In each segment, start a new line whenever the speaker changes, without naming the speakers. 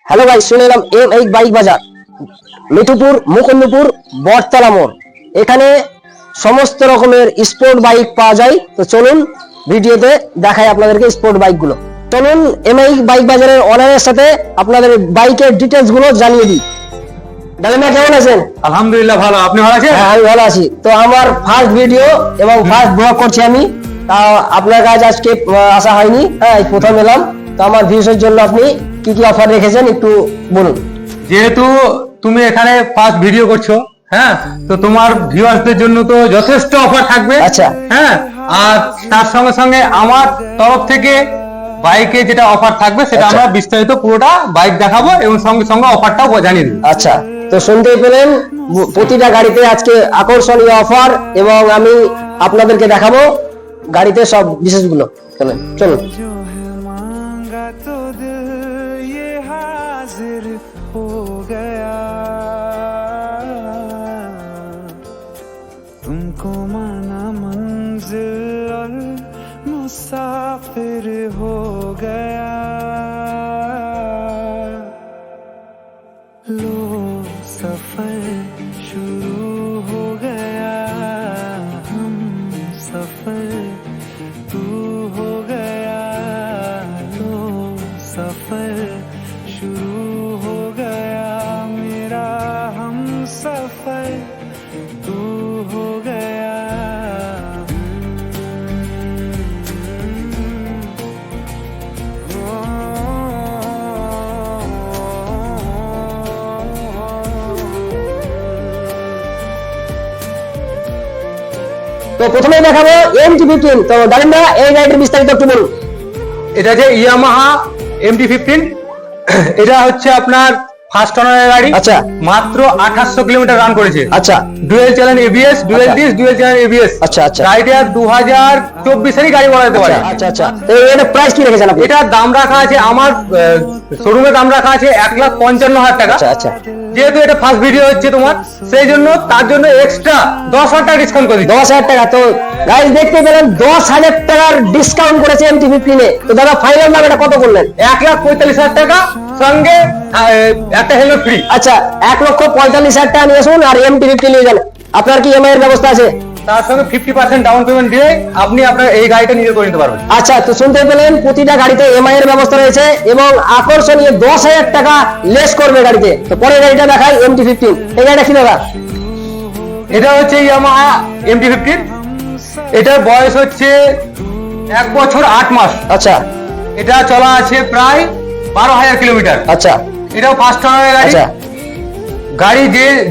Hello ভাই, শুনে এলাম M8 বাইক বাজার, মিঠুপুর মুকুন্দপুর বটতলা মোড়। এখানে সমস্ত রকমের স্পোর্ট বাইক পাওয়া যায়। তো চলুন ভিডিওতে দেখাই আপনাদেরকে স্পোর্ট বাইক গুলো। চলুন M8 বাইক বাজারের ওনারের সাথে আপনাদের বাইকের ডিটেলস গুলো জানিয়ে দিই। ডালিম ভাই কেমন আছেন?
আলহামদুলিল্লাহ ভালো। আপনি ভালো আছেন?
হ্যাঁ, আমি ভালো আছি। তো আমার ফার্স্ট ভিডিও এবং ফার্স্ট ব্লগ করছি আমি। তা আপনার কাছে আজকে আসা হয়নি, হ্যাঁ এই প্রথম এলাম। তো আমার ভিউসের জন্য আপনি কি কি অফার রেখেছেন একটু বলুন।
যেহেতু তুমি এখানে ফার্স্ট ভিডিও করছো, হ্যাঁ, তো তোমার ভিউয়ার্সদের জন্য তো যথেষ্ট অফার থাকবে।
আচ্ছা।
হ্যাঁ, আর তার সঙ্গে সঙ্গে আমার তরফ থেকে বাইকে যেটা অফার থাকবে সেটা
আচ্ছা।
আমরা বিস্তারিত পুরোটা বাইক দেখাবো এবং সঙ্গে সঙ্গে অফারটাও জানিয়ে দেবো।
আচ্ছা, তো শুনতেই পেলেন প্রতিটা গাড়িতে আজকে আকর্ষণীয় অফার এবং আমি আপনাদেরকে দেখাবো গাড়িতে সব বিশেষগুলো। চলুন চলুন।
जो है मांगा तो दिल ये हाजिर हो गया, तुमको माना मंजिल और मुसाफिर हो गया। लो सफर शुरू हो गया, हम सफर तू हो गया। लो सफर शुरू हो गया, मेरा हम सफर तू हो गया।
তো প্রথমেই দেখাবো MT-15। তো ডালিম ভাই এই গাড়িটির বিস্তারিত একটু বলুন।
এটা যে ইয়ামাহা MT-15, এটা হচ্ছে আপনার ফার্স্ট ওনারের গাড়ি।
আচ্ছা।
মাত্র 2800 কিলোমিটার রান করেছে।
আচ্ছা
ডুয়েল চ্যানেল ABS, ডুয়েল
আচ্ছা।
Disc, dual channel ABS।
আচ্ছা, আচ্ছা।
গাড়িটা 2024 এরই গাড়ি বলা যেতে পারে।
আচ্ছা আচ্ছা। তো এটা প্রাইস কি রেখেছেন আপনি?
এটার দাম রাখা আছে আমার শোরুমে দাম রাখা আছে 1,55,000 টাকা।
আচ্ছা আচ্ছা।
যেহেতু এটা ফার্স্ট ভিডিও হচ্ছে তোমার, সেই জন্য তার জন্য এক্সট্রা 10,000 টাকা ডিসকাউন্ট করে দিচ্ছি।
10,000 টাকা। তো গাইস দেখতে পেলেন 10,000 টাকার ডিসকাউন্ট করেছে MT-15 এ। তো দাদা ফাইনাল দাম এটা কত করলেন?
1,45,000 টাকা সঙ্গে একটা হেলমেট ফ্রি।
আচ্ছা, 1,45,000 টাকা নিয়ে আসুন আর MT-15 নিয়ে যান। আপনার কি EMI এর ব্যবস্থা আছে?
তার সঙ্গে 50% ডাউন পেমেন্ট দিয়ে আপনি আপনার এই গাড়িটা নিজে করে নিতে পারবেন।
আচ্ছা, তো শুনতে পেলেন প্রতিটা গাড়িতে EMI এর ব্যবস্থা রয়েছে এবং আকর্ষণীয় 10,000 টাকা লেস করবে গাড়িতে। তো পরের গাড়িটা দেখাই MT-15। এই গাড়িটা কি দাদা?
এটা হচ্ছে ইয়ামাহা MT-15। এটার বয়স হচ্ছে 1 বছর 8 মাস।
আচ্ছা
এটা চলা আছে প্রায় 12,000 কিলোমিটার।
আচ্ছা
এটাও ফার্স্ট ওনারের গাড়ি।
আচ্ছা
গাড়ি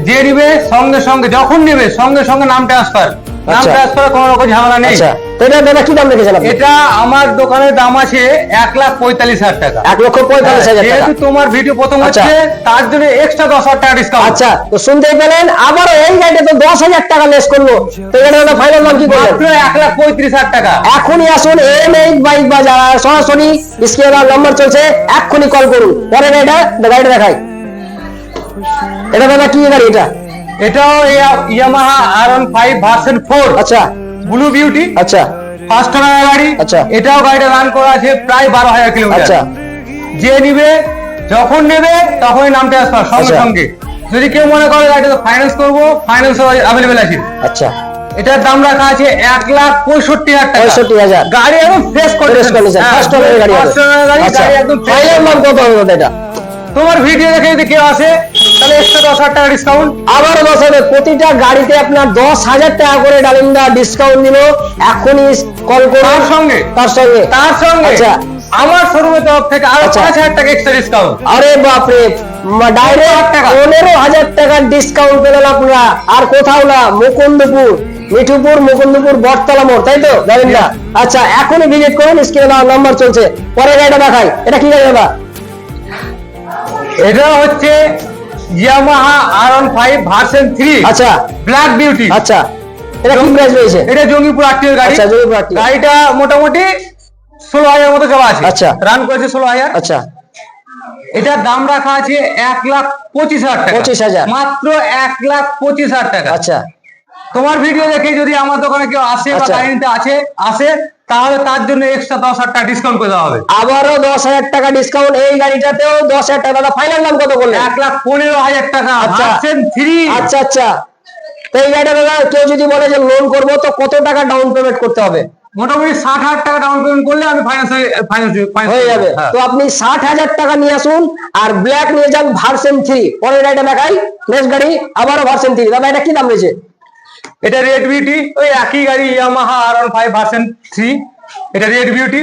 যে নিবে সঙ্গে সঙ্গে যখন নেবে সঙ্গে সঙ্গে নাম ট্রান্সফার। নাম
আচ্ছা।
ট্রান্সফার কোনো রকম ঝামেলা নেই।
আচ্ছা। তো এটা দাদা কি দাম রেখেছেন আপনি?
এটা আমার দোকানের দাম আছে 1,45,000 টাকা।
1,45,000 টাকা।
যেহেতু তোমার ভিডিও প্রথম
আচ্ছা।
হচ্ছে তার জন্য এক্সট্রা 10,000 টাকা ডিসকাউন্ট।
আচ্ছা, তো শুনতেই পেলেন আবারও এই গাড়িটা তো 10,000 টাকা লেস করলো। তো এটা ফাইনাল দাম কি করলেন?
মাত্র 1,35,000 টাকা।
এখনই আসুন M8 বাইক বাজার, সরাসরি স্ক্রিনে নাম্বার চলছে, এক্ষুনি কল করুন। পরে গাড়িটা দেখাই। এটা দাদা কি গাড়ি এটা?
এটাও ইয়ামাহা R15 ভার্সন 4
আচ্ছা
ব্লু বিউটি,
আচ্ছা
ফার্স্ট ওনার গাড়ি।
আচ্ছা।
এটাও গাড়িটা রান করা আছে প্রায় 12,000 কিলোমিটার।
আচ্ছা
যে নিবে যখন নেবে তখনই নাম ট্রান্সফার সঙ্গে
আচ্ছা।
সঙ্গে। যদি কেউ মনে করে গাড়িটা ফাইন্যান্স করবো, ফাইন্যান্স অ্যাভেলেবেল আছে।
আচ্ছা।
এটার দাম রাখা আছে 1,65,000 টাকা।
65,000
গাড়ি একদম fresh
Fresh condition, first owner গাড়ি হবে। আচ্ছা,
গাড়ি একদম fresh।
ফাইনাল দাম কত হবে দাদা এটা?
তোমার ভিডিও দেখে যদি কেউ আসে তাহলে এক্সট্রা 10,000 টাকা ডিসকাউন্ট।
আবারও 10,000, প্রতিটা গাড়িতে আপনার 10,000 টাকা করে ডালিমদা ডিসকাউন্ট দিল। এখনই কল করুন।
তার সঙ্গে
তার সঙ্গে
আচ্ছা, আমার শোরুমের তরফ থেকে আরো
আচ্ছা।
5,000 টাকা এক্সট্রা ডিসকাউন্ট।
আরে বাপরে, ডাইরেক্ট 15,000 টাকার ডিসকাউন্ট পেলেন আপনারা। আর কোথাও না, মুকুন্দপুর মুকুন্দপুর বটতলা মোড়, তাই তো ডালিমদা? আচ্ছা, এখনই ভিজিট করুন, স্ক্রিনে নাম্বার চলছে। পরে গাড়িটা দেখাই। এটা কি গাড়ি দাদা?
এটা হচ্ছে ইয়ামাহা R15 ভার্সন 3
আচ্ছা
ব্ল্যাক বিউটি।
আচ্ছা, এটা কি প্রাইস রয়েছে?
এটা জঙ্গিপুর আটটির গাড়ি।
আচ্ছা, জঙ্গিপুর আটটি।
গাড়িটা মোটামুটি 16,000 মতো চলা আছে।
আচ্ছা।
রান করেছে 16,000।
আচ্ছা
এটার দাম রাখা আছে 1,25,000 টাকা।
25,000
মাত্র 1,25,000 টাকা।
আচ্ছা
তোমার ভিডিও দেখে যদি আমার দোকানে কেউ আসে বা
আচ্ছা।
গাড়ি নিতে আসে তাহলে তার জন্য এক্সট্রা 10,000 টাকা ডিসকাউন্ট করে দেওয়া হবে।
আবারও 10,000 টাকা ডিসকাউন্ট, এই গাড়িটাতেও 10,000 টাকা। দাদা ফাইনাল দাম কত বললেন?
1,15,000 টাকা।
আচ্ছা।
ভার্সন 3।
আচ্ছা আচ্ছা, তো এই গাড়িটা দাদা কেউ যদি বলে যে লোন করবো তো কত টাকা ডাউন পেমেন্ট করতে হবে?
মোটামুটি 60,000 টাকা ডাউন পেমেন্ট করলে আমি ফাইন্যান্স
হয়ে যাবে। তো আপনি 60,000 টাকা নিয়ে আসুন আর ব্ল্যাক নিয়ে যান ভার্সন 3। পরের গাড়িটা দেখাই, নেক্সট গাড়ি আবারও ভার্সন 3। দাদা এটা কি দাম রয়েছে?
এটা রেড বিউটি, ওই একই গাড়ি ইয়ামাহা R15 ভার্সন 3। এটা রেড বিউটি,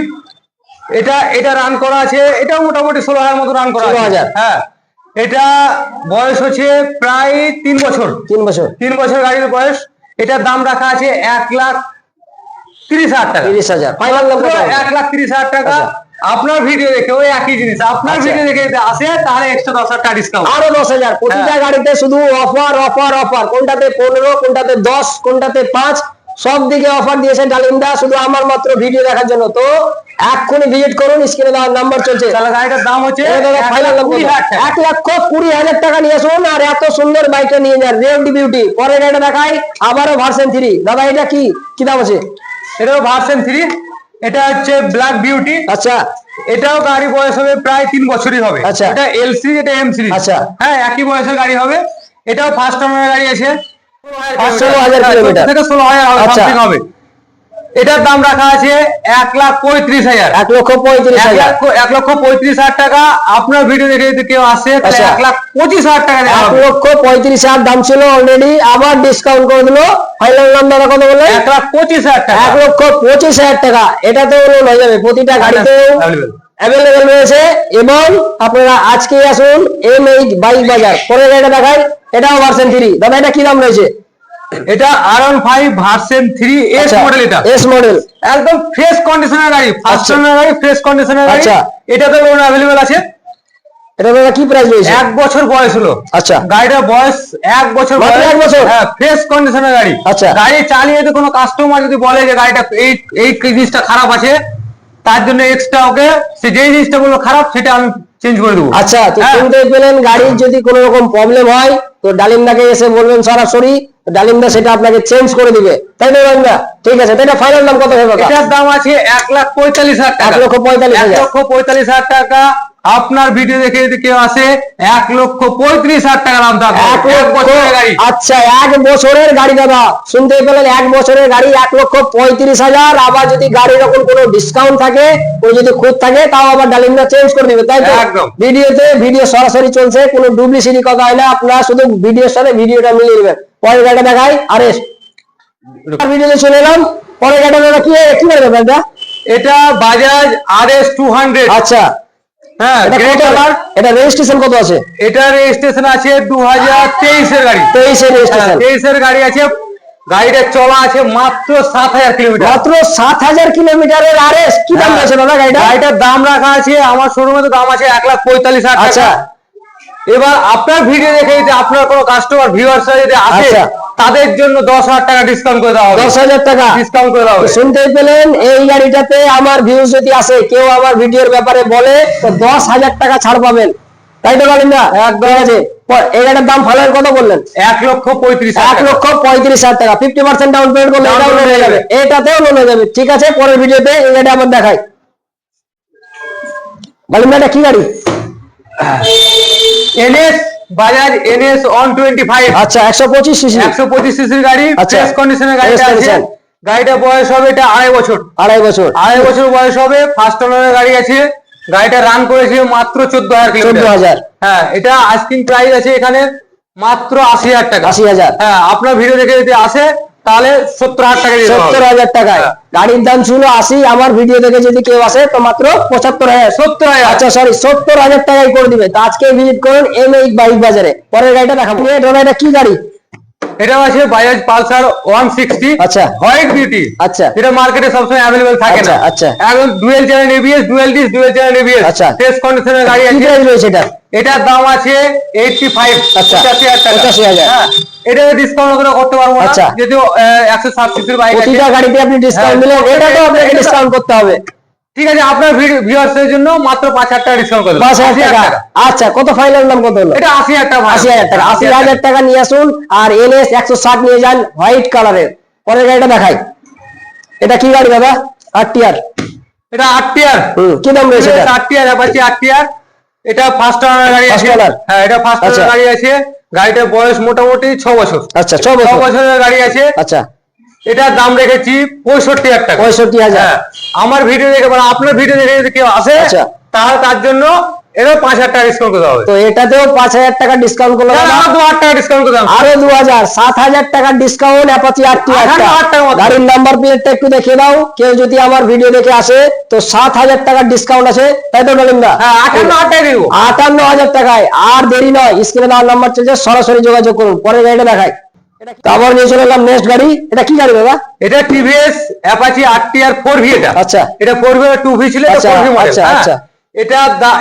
এটা রান করা আছে, এটাও মোটামুটি 16,000 মতো রান করা আছে।
16,000।
হ্যাঁ, এটা বয়স হচ্ছে প্রায় 3 বছর।
3 বছর।
3 বছর গাড়ির বয়স। এটার দাম রাখা আছে 1,30,000 টাকা।
30,000 ফাইনাল দাম কত?
1,30,000 টাকা।
আচ্ছা।
আপনার ভিডিও দেখে ওই একই জিনিস, আপনার
আচ্ছা।
ভিডিও দেখে যদি আসে তাহলে এক্সট্রা 10,000 টাকা ডিসকাউন্ট।
আরো 10,000। প্রতিটা গাড়িতে শুধু অফার অফার অফার, কোনটাতে 15, কোনটাতে 10, কোনটাতে 5, সব দিকে অফার দিয়েছে ডালিমদা শুধু আমার মাত্র ভিডিও দেখার জন্য। তো এক্ষুনি ভিজিট করুন, স্ক্রিনে দেওয়ার নাম্বার চলছে।
তাহলে গাড়িটার দাম হচ্ছে
ফাইনাল দাম 1,20,000 টাকা নিয়ে আসুন আর এত সুন্দর বাইকটা নিয়ে যান, রেড বিউটি। পরের গাড়িটা দেখাই আবারও ভার্সন 3। দাদা এটা কি কি দাম আছে?
এটাও ভার্সন 3। এটা হচ্ছে ব্ল্যাক বিউটি।
আচ্ছা
এটাও গাড়ি বয়স হবে প্রায় 3 বছরই হবে।
আচ্ছা।
এটা এল সিরিজ, এটা এম সিরিজ।
আচ্ছা।
হ্যাঁ, একই বয়সের গাড়ি হবে। এটাও ফার্স্ট ওনার গাড়ি আছে।
16,000 কিলোমিটার
থেকে 16,000
আচ্ছা।
সামথিং হবে। এটার দাম রাখা আছে 1,35,000।
1,35,000।
1,35,000 টাকা। আপনার ভিডিও দেখে যদি কেউ আসে তাহলে
আচ্ছা।
1,25,000 টাকা দেওয়া হবে।
1,35,000 দাম ছিল অলরেডি, আবার ডিসকাউন্ট করে দিল। ফাইনাল দাম দাদা কত বললেন?
1,25,000 টাকা।
1,25,000 টাকা। এটাতেও লোন হয়ে যাবে, প্রতিটা গাড়িতেও অ্যাভেলেবেল রয়েছে। এবং আপনারা আজকে আসুন M8 বাইক বাজার। পরের গাড়িটা দেখাই, এটাও ভার্সন 3। দাদা এটা কি দাম রয়েছে?
এটা R15 ভার্সন 3 এস মডেল। এটা
এস মডেল,
একদম ফ্রেশ কন্ডিশনের গাড়ি, ফার্স্ট
আচ্ছা।
ওনার গাড়ি, ফ্রেশ কন্ডিশনের গাড়ি।
আচ্ছা।
এটাতে লোন अवेलेबल আছে।
এটা দাদা কি প্রাইস রয়েছে?
1 বছর বয়স হলো।
আচ্ছা।
গাড়িটার বয়স 1 বছর
মাত্র
বয়স।
1 বছর?
হ্যাঁ, ফ্রেশ কন্ডিশনের গাড়ি।
আচ্ছা।
গাড়ি চালিয়ে যদি কোনো কাস্টমার যদি বলে যে গাড়িটা এই জিনিসটা খারাপ আছে, তার জন্য এক্সট্রা ওকে সে যেই জিনিসটা বললো খারাপ সেটা আমি চেঞ্জ করে দেবো।
আচ্ছা, তো
হ্যাঁ।
শুনতে পেলেন, গাড়ির যদি কোনো রকম প্রবলেম হয় তো ডালিমদাকে এসে বলবেন সরাসরি, ডালিমদা সেটা আপনাকে চেঞ্জ করে দিবে, তাই না ডালিমদা? ঠিক আছে, তো এটা ফাইনাল দাম কত হবে?
এটার দাম আছে 1,45,000 টাকা।
1,45,000।
1,45,000 টাকা। আপনার ভিডিও দেখে যদি কেউ আসে 1,35,000 টাকা দাম থাকবে। 1 বছরের গাড়ি।
আচ্ছা, 1 বছরের গাড়ি দাদা, শুনতে পেলেন, 1 বছরের গাড়ি 1,35,000। আবার যদি গাড়ির এরকম কোনো ডিসকাউন্ট থাকে, কোনো যদি খুঁত থাকে, তাও আবার ডালিমদা চেঞ্জ করে দিবে, তাই তো?
একদম।
ভিডিও সরাসরি চলছে, কোনো ডুপ্লিসিটি কথা হয় না। আপনারা শুধু ভিডিওর সাথে ভিডিওটা মিলিয়ে নেবেন। পরের গাড়িটা দেখাই, আরএস ভিডিওতে চলে এলাম। পরের গাড়িটা দাদা কি কি গাড়ি দাদা এটা?
এটা বাজাজ RS 200।
আচ্ছা,
হ্যাঁ,
এটা
গ্রে
কত?
কালার।
এটা রেজিস্ট্রেশন কত আছে?
এটা রেজিস্ট্রেশন আছে 2023 এর গাড়ি।
23 এর রেজিস্ট্রেশন।
23 এর গাড়ি আছে। গাড়িটা চলা আছে মাত্র 7,000 কিলোমিটার।
মাত্র 7,000 কিলোমিটারের আরএস। কি দাম আছে দাদা গাড়িটা?
গাড়িটার দাম রাখা আছে আমার শোরুমে, তো দাম আছে 1,45,000 টাকা।
আচ্ছা।
এবার আপনার ভিডিও দেখে যদি আপনার কোনো কাস্টমার ভিউয়ার্স যদি আসে,
আচ্ছা।
তাদের জন্য 10,000 টাকা ডিসকাউন্ট করে দেওয়া হবে।
10,000 টাকা
ডিসকাউন্ট করে দেওয়া হবে।
শুনতে পেলেন, এই গাড়িটাতে আমার ভিউজ যদি আসে, কেউ আমার ভিডিওর ব্যাপারে বলে, তো 10,000 টাকা ছাড় পাবেন, তাই তো বলেন না? একদম আছে। এই গাড়িটার দাম ফাইনাল কত বললেন?
1,35,000
1,35,000 টাকা। 50% ডাউন পেমেন্ট করলে এটাও লোন হয়ে যাবে, এটাতেও লোন হয়ে যাবে। ঠিক আছে, পরের ভিডিওতে এই গাড়ি আমার দেখাই। বলেন না, এটা কি গাড়ি?
NS Bajaj NS 125।
আচ্ছা, 125 সিসি।
125 সিসির গাড়ি,
আচ্ছা।
ফ্রেশ কন্ডিশনের গাড়িটা
Fresh
আছে।
condition।
গাড়িটা বয়স হবে এটা 2.5 বছর।
2.5 বছর।
2.5 বছর বয়স হবে। ফার্স্ট ওনারের গাড়ি আছে। গাড়িটা রান করেছে মাত্র 14,000 কিলোমিটার।
14,000।
হ্যাঁ, এটা আস্কিং প্রাইস আছে এখানে মাত্র 80,000 টাকা।
80,000।
হ্যাঁ, আপনার ভিডিও দেখে যদি আসে তাহলে 70,000 টাকা দিয়ে দেওয়া হবে।
70,000 টাকায়।
হ্যাঁ।
গাড়ির দাম ছিল 80, আমার ভিডিও দেখে যদি কেউ আসে তো মাত্র 75,000।
70,000।
আচ্ছা সরি, 70,000 টাকায় করে দিবে। তো আজকে ভিজিট করুন M8 বাইক বাজারে। পরের গাড়িটা দেখাবো। এটা কি গাড়ি?
এটা আছে বাজাজ পালসার 160।
আচ্ছা।
White beauty.
আচ্ছা।
যেটা মার্কেটে সবসময় অ্যাভেলেবল থাকে না।
আচ্ছা, আচ্ছা।
এখন dual channel ABS, dual disk, dual channel ABS।
আচ্ছা।
ফ্রেশ কন্ডিশনের গাড়ি
কি
আছে।
প্রাইস রয়েছে এটা?
এটার দাম আছে 85।
আচ্ছা।
85,000 টাকা।
85,000।
হ্যাঁ, এটা ডিসকাউন্ট করে করতে পারবো না,
আচ্ছা।
যদিও 160 সিসির বাইক আছে।
প্রতিটা গাড়িতে আপনি ডিসকাউন্ট দিলেন, এটাতেও আপনাকে ডিসকাউন্ট করতে হবে।
ঠিক আছে, আপনার ভিউয়ার্সদের জন্য মাত্র 5,000 টাকা ডিসকাউন্ট করে দেবো।
5,000 টাকা। আচ্ছা, কত ফাইনাল দাম কত হলো?
এটা 80,000 টাকা।
80,000 টাকা। 80,000 টাকা নিয়ে আসুন আর NS 160 নিয়ে যান, হোয়াইট কালারের। পরের গাড়িটা দেখাই। এটা কি গাড়ি দাদা? আরটিআর,
এটা 8 টিয়ার,
কি দাম রয়েছে এটা?
8 টিয়ার অ্যাপাচি 8 টিয়ার। এটা ফার্স্ট ওনার গাড়ি
First
আছে।
owner?
হ্যাঁ, এটা ফার্স্ট
আচ্ছা।
ওনার গাড়ি আছে। গাড়িটার বয়স মোটামুটি 6 বছর।
আচ্ছা 6
6
বছর।
বছরের গাড়ি আছে।
আচ্ছা
এটার দাম রেখেছি 65,000 টাকা।
65,000।
হ্যাঁ, আমার ভিডিও দেখে মানে আপনার ভিডিও দেখে যদি কেউ আসে
আচ্ছা।
তাহলে তার জন্য এরও 5,000 টাকা ডিসকাউন্ট করে দেওয়া হবে।
তো এটাতেও 5,000 টাকা ডিসকাউন্ট করলো দাদা।
আরো 2,000 টাকা ডিসকাউন্ট করে দেওয়া হবে।
আরো 2,000, 7,000 টাকা ডিসকাউন্ট অ্যাপাচি আরটিআর।
58,000 টাকা মতো।
গাড়ির নাম্বার প্লেটটা একটু দেখিয়ে দাও, কেউ যদি আমার ভিডিও দেখে আসে তো 7,000 টাকার ডিসকাউন্ট আছে, তাই তো ডালিমদা?
হ্যাঁ, 58,000 টাকা দিব।
58,000 টাকায়। আর দেরি নয়, স্ক্রিনে দেওয়ার নাম্বার চলছে, সরাসরি যোগাযোগ করুন। পরের গাড়িটা দেখাই। তো আবার নিয়ে চলে এলাম নেক্সট গাড়ি। এটা কি গাড়ি দাদা?
এটা টিভিএস অ্যাপাচি 8 টিয়ার 4V। এটা
আচ্ছা।
এটা 4V 2V ছিল, এটা
আচ্ছা,
4V মডেল।
আচ্ছা,
হ্যাঁ।
আচ্ছা।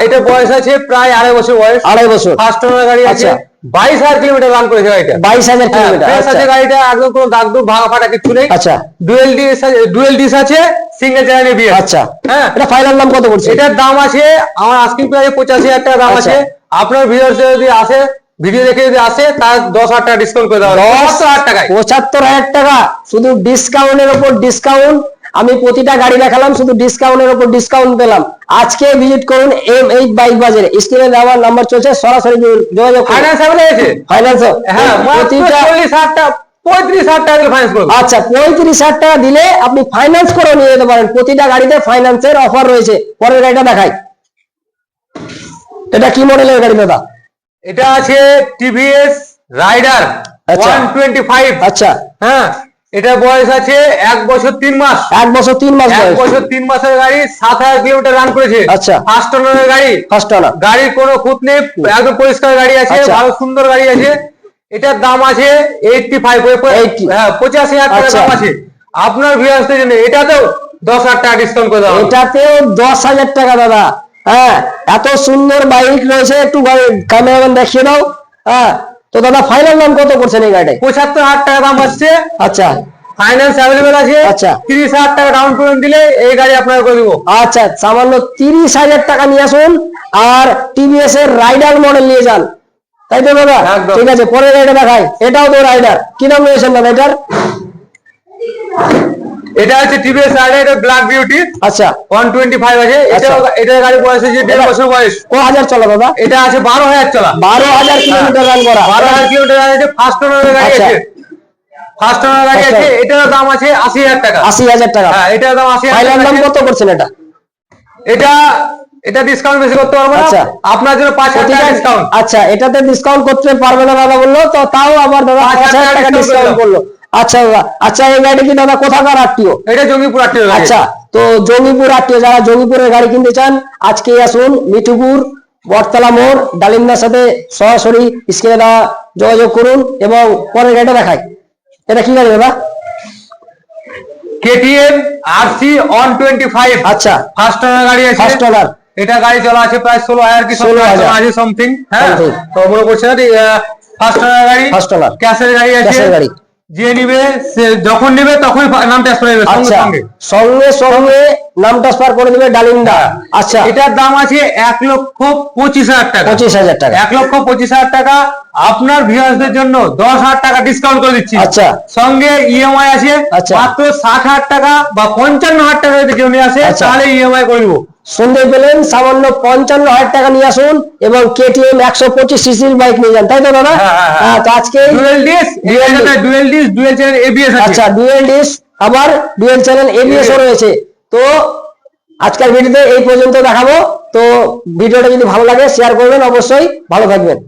এটা বয়স আছে প্রায় 2.5 বছর বয়স।
2.5 বছর।
ফার্স্ট ওনার গাড়ি আছে।
আচ্ছা।
22,000 কিলোমিটার রান করেছে গাড়িটা।
22,000 কিলোমিটার।
ফ্রেশ
আচ্ছা
আছে গাড়িটা, একদম কোনো দাগ দুগ ভাঙা ফাটা কিছু নেই।
আচ্ছা
ডুয়েল ডিস আছে, সিঙ্গেল চ্যানেল এবিএস।
আচ্ছা।
হ্যাঁ,
এটা ফাইনাল দাম কত পড়ছে?
এটার দাম আছে আমার আস্কিং প্রাইস 85,000 টাকা দাম
আচ্ছা।
আছে। আপনার ভিউয়ার্স যদি আসে, ভিডিও দেখে যদি আসে, তার 10,000 টাকা ডিসকাউন্ট করে দেওয়া হবে। 10,000 টাকায়।
75,000 টাকা শুধু ডিসকাউন্টের উপর ডিসকাউন্ট। আমি প্রতিটা গাড়ি দেখালাম, শুধু ডিসকাউন্টের উপর ডিসকাউন্ট পেলাম। আজকে ভিজিট করুন M8 বাইক বাজারে, স্ক্রিনে দেওয়ার নাম্বার চলছে, সরাসরি যোগাযোগ করুন।
ফাইন্যান্স অ্যাভেলেবল আছে।
ফাইন্যান্স?
হ্যাঁ,
প্রতিটা
40,000 টাকা 35,000 টাকা দিলে ফাইন্যান্স করবো।
আচ্ছা 35,000 টাকা দিলে আপনি ফাইন্যান্স করে নিয়ে যেতে পারেন। প্রতিটা গাড়িতে ফাইন্যান্সের অফার রয়েছে। পরের গাড়িটা দেখাই। এটা কি মডেলের গাড়ি দাদা?
এটা আছে টিভিএস রাইডার
আচ্ছা।
125।
আচ্ছা
হ্যাঁ, এটা বয়স আছে 1 বছর 3 মাস।
1 বছর 3 মাস
1
বয়স।
বছর 3 মাসের গাড়ি, 7,000 কিলোমিটার রান করেছে।
আচ্ছা।
ফার্স্ট ওনারের গাড়ি।
First owner.
গাড়ির কোনো খুঁত নেই, একদম পরিষ্কার গাড়ি আছে,
আচ্ছা।
ভালো সুন্দর গাড়ি আছে। এটার দাম আছে 85,
80
হ্যাঁ 85,000 টাকা
আচ্ছা।
দাম আছে। আপনার ভিউয়ার্সদের জন্য এটাতেও 10,000 টাকা ডিসকাউন্ট করে দেওয়া হবে।
এটাতেও 10,000 টাকা দাদা। হ্যাঁ, এত সুন্দর বাইক রয়েছে, একটু ক্যামেরাম্যান দেখিয়ে দাও। হ্যাঁ, তো দাদা ফাইনাল দাম কত করছেন এই গাড়ি?
75,000 টাকা দাম আসছে।
আচ্ছা
ফাইন্যান্স অ্যাভেলেবল আছে।
আচ্ছা।
30,000 টাকা ডাউন পেমেন্ট দিলে এই গাড়ি আপনাকে করে দিব।
আচ্ছা, সামান্য 30,000 টাকা নিয়ে আসুন আর টিভিএস এর রাইডার মডেল নিয়ে যান, তাই তো দাদা?
একদম।
ঠিক আছে, পরের গাড়িটা দেখাই। এটাও তো রাইডার, কি দাম রয়েছেন দাদা এটার?
এটা হচ্ছে টিভিএস রাইডার, এটা ব্ল্যাক বিউটি
আচ্ছা
125 আছে।
আচ্ছা।
এটা গাড়ি বয়স আছে 1.5 বছর বয়স।
ক হাজার চলা দাদা?
এটা আছে 12,000 চলা।
12,000 কিলোমিটার রান করা।
12,000 কিলোমিটার রান আছে। ফার্স্ট ওনারের গাড়ি
আচ্ছা।
আছে। ফার্স্ট ওনার গাড়ি
First
আছে।
owner।
এটার দাম আছে 80,000 টাকা।
80,000 টাকা।
হ্যাঁ, এটার দাম 80,000
ফাইনাল
টাকা
দাম
আছে।
কত করছেন এটা?
এটা ডিসকাউন্ট বেশি করতে পারবো না।
আচ্ছা।
আপনার জন্য 5,000 টাকা ডিসকাউন্ট।
আচ্ছা, এটাতে ডিসকাউন্ট করতে পারবে না দাদা বললো, তো তাও আবার দাদা
5,000
5,000 টাকা
discount
ডিসকাউন্ট
করলাম।
করলো। আচ্ছা দাদা, আচ্ছা এই গাড়ি কি দাদা কোথাকার আত্মীয়?
এটা জঙ্গিপুর আটটি গাড়ি।
আচ্ছা, তো জঙ্গিপুর আত্মীয় যারা জঙ্গিপুরের গাড়ি কিনতে চান, আজকে আসুন মিঠুপুর বটতলা মোড় ডালিমদার সাথে সরাসরি স্ক্রিনে দেওয়া যোগাযোগ করুন। এবং পরের গাড়িটা দেখাই। এটা কি গাড়ি দাদা?
KTM RC 125।
আচ্ছা
ফার্স্ট ওনার গাড়ি আছে।
First owner.
এটা গাড়ি চলা আছে প্রায় 16,000 কি
16,000
আছে সামথিং। হ্যাঁ,
Something।
তো মনে করছে না ফার্স্ট ওনার গাড়ি।
First owner।
ক্যাশের গাড়ি আছে।
ক্যাশের গাড়ি।
যে নিবে সে যখন নিবে তখনই নাম ট্রান্সফার হয়ে যাবে সঙ্গে
আচ্ছা,
সঙ্গে।
সঙ্গে সঙ্গে নাম ট্রান্সফার করে দিবে ডালিমদা। আচ্ছা,
এটার দাম আছে 1,25,000 টাকা।
25,000 টাকা।
1,25,000 টাকা। আপনার ভিউয়ার্সদের জন্য 10,000 টাকা ডিসকাউন্ট করে দিচ্ছি।
আচ্ছা।
সঙ্গে ইএমআই আছে
আচ্ছা।
মাত্র 60,000 টাকা বা 55,000 টাকা যদি কেউ নিয়ে আসে
আচ্ছা।
তাহলে ইএমআই করে দিব।
শুনতে পেলেন, সামান্য 55,000 টাকা নিয়ে আসুন এবং KTM 125 সিসির বাইক নিয়ে যান, তাই তো দাদা?
হ্যাঁ, হ্যাঁ, হ্যাঁ।
তো আজকে
dual disk, dual channel ABS আছে।
আচ্ছা, ডুয়েল ডিস্ক আবার ডুয়েল চ্যানেল ABS ও রয়েছে। তো আজকের ভিডিওতে এই পর্যন্ত দেখাবো। তো ভিডিওটা যদি ভালো লাগে শেয়ার করবেন, অবশ্যই ভালো থাকবেন।